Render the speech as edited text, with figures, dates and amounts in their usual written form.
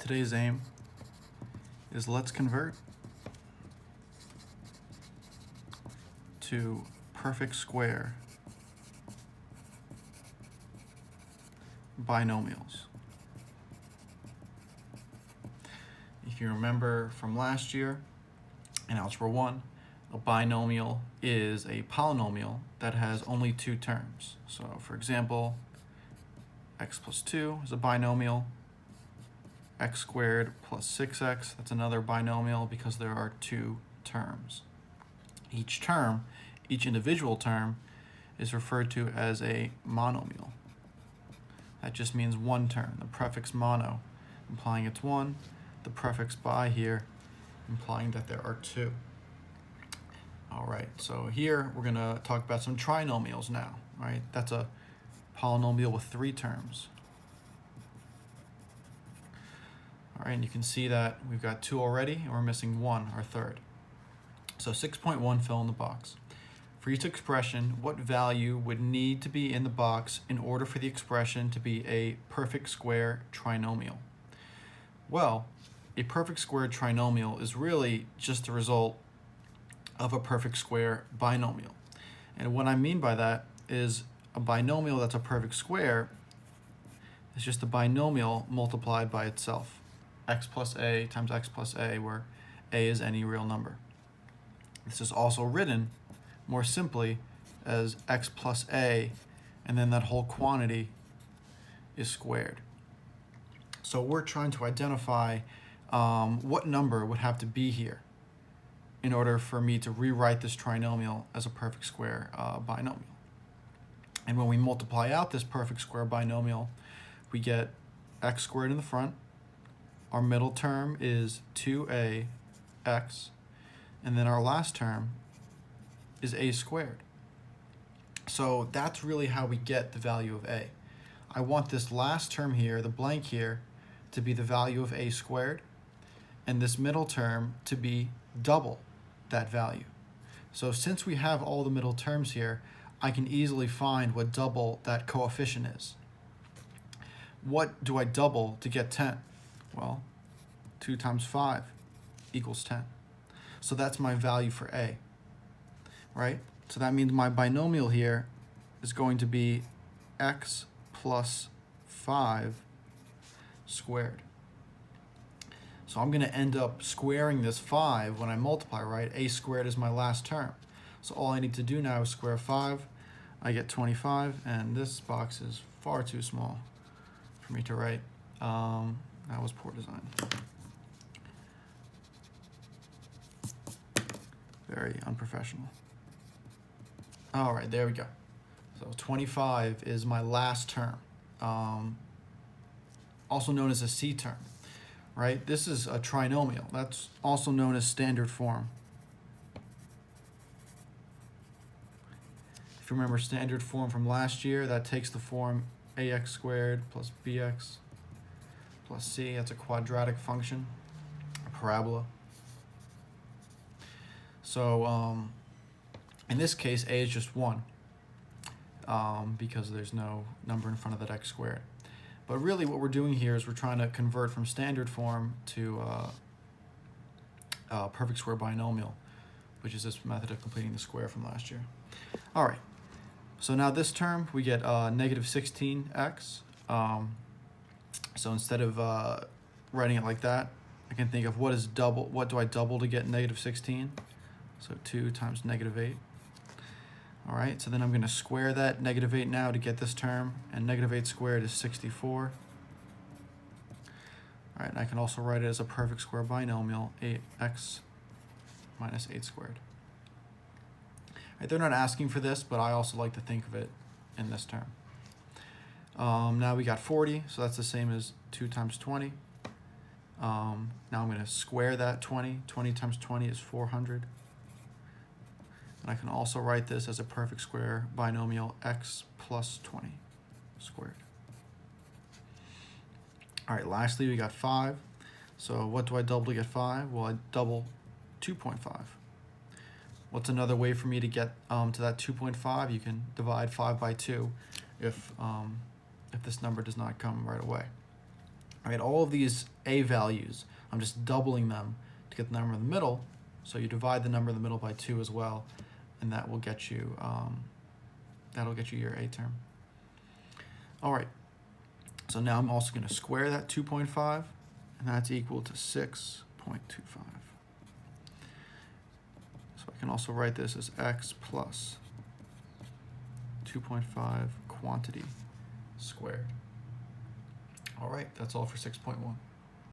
Today's aim is let's convert to perfect square binomials. If you remember from last year in Algebra 1, a binomial is a polynomial that has only two terms. So for example, x plus 2 is a binomial, x squared plus 6x, that's another binomial because there are two terms. Each individual term, is referred to as a monomial. That just means one term, the prefix mono, implying it's one, the prefix bi here, implying that there are two. All right, so here we're gonna talk about some trinomials now, right? That's a polynomial with three terms. All right, and you can see that we've got two already, and we're missing one, our third. So 6.1, fill in the box. For each expression, what value would need to be in the box in order for the expression to be a perfect square trinomial? Well, a perfect square trinomial is really just the result of a perfect square binomial. And what I mean by that is a binomial that's a perfect square is just a binomial multiplied by itself. X plus a times x plus a, where a is any real number. This is also written more simply as x plus a, and then that whole quantity is squared. So we're trying to identify what number would have to be here in order for me to rewrite this trinomial as a perfect square binomial. And when we multiply out this perfect square binomial, we get x squared in the front. Our middle term is 2ax, and then our last term is a squared. So that's really how we get the value of a. I want this last term here, the blank here, to be the value of a squared, and this middle term to be double that value. So since we have all the middle terms here, I can easily find what double that coefficient is. What do I double to get 10? Well, 2 times 5 equals 10. So that's my value for a, right? So that means my binomial here is going to be x plus 5 squared. So I'm going to end up squaring this 5 when I multiply, right? A squared is my last term. So all I need to do now is square 5. I get 25, and this box is far too small for me to write. That was poor design. Very unprofessional. All right, there we go. So 25 is my last term, also known as a C term, right? This is a trinomial. That's also known as standard form. If you remember standard form from last year, that takes the form ax squared plus bx plus c. That's a quadratic function, a parabola. So in this case, a is just 1 because there's no number in front of that x squared. But really what we're doing here is we're trying to convert from standard form to perfect square binomial, which is this method of completing the square from last year. All right, so now this term, we get negative 16x. So instead of writing it like that, I can think of what do I double to get negative 16? So 2 times negative 8. All right, so then I'm going to square that negative 8 now to get this term, and negative 8 squared is 64. All right, and I can also write it as a perfect square binomial, 8x minus 8 squared. All right, they're not asking for this, but I also like to think of it in this term. Now we got 40, so that's the same as 2 times 20. Now I'm going to square that 20. 20 times 20 is 400. And I can also write this as a perfect square binomial, x plus 20 squared. All right, lastly, we got 5. So what do I double to get 5? Well, I double 2.5. What's another way for me to get to that 2.5? You can divide 5 by 2 if this number does not come right away. All right, all of these a values, I'm just doubling them to get the number in the middle. So you divide the number in the middle by 2 as well, and that will get you your a term. All right, so now I'm also going to square that 2.5, and that's equal to 6.25. So I can also write this as x plus 2.5 quantity squared. All right, that's all for 6.1.